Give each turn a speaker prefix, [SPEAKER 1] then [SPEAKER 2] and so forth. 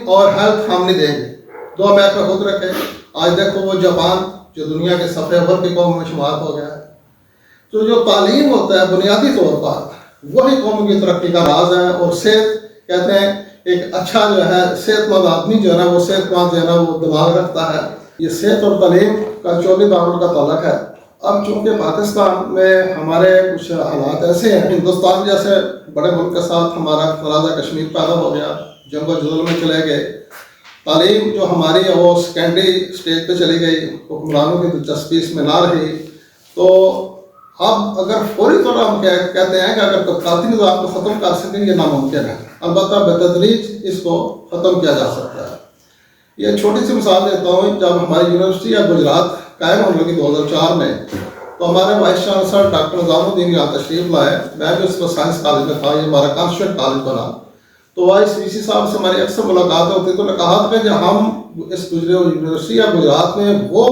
[SPEAKER 1] اور ہیلتھ ہم نہیں دیں گے، دو میک پہ خود رکھیں۔ آج دیکھو وہ جاپان جو دنیا کے صفحے اول کی قوم میں شمار ہو گیا ہے۔ تو جو تعلیم ہوتا ہے بنیادی طور پر وہی قوم کی ترقی کا راز ہے، اور صحت کہتے ہیں ایک اچھا جو ہے صحت مند آدمی جو ہے نا وہ صحت مند جو ہے نا وہ دماغ رکھتا ہے۔ یہ صحت اور تعلیم کا 24 تعاون کا تعلق ہے۔ اب چونکہ پاکستان میں ہمارے کچھ حالات ایسے ہیں، ہندوستان جیسے بڑے ملک کے ساتھ ہمارا تنازع کشمیر پیدا ہو گیا، جنگ و جدل میں چلے گئے، تعلیم جو ہماری ہے وہ سیکنڈری اسٹیج پہ چلی گئی، حکمرانوں کی دلچسپی اس میں نہ رہی۔ تو اب اگر فوری طور ہم کہتے ہیں کہ اگر طبقاتی نظام کو ختم کر سکیں یہ ناممکن ہے، البتہ بتدریج اس کو ختم کیا جا سکتا ہے۔ یہ چھوٹی سی مثال دیتا ہوں، جب ہماری یونیورسٹی یا گجرات قائم ہونے لگی 2004 میں، تو ہمارے وائس چانسلر ڈاکٹر نظام الدین یہاں تشریف لائے، میں بھی اس وقت سائنس کالج میں تھا، یہ ہمارا کانسٹیٹیوٹ کالج بنا۔ تو وائس وی سی صاحب سے ہماری اکثر ملاقات ہوتی، تو نے کہا تھا کہ ہم اس گجرات یونیورسٹی یا گجرات میں وہ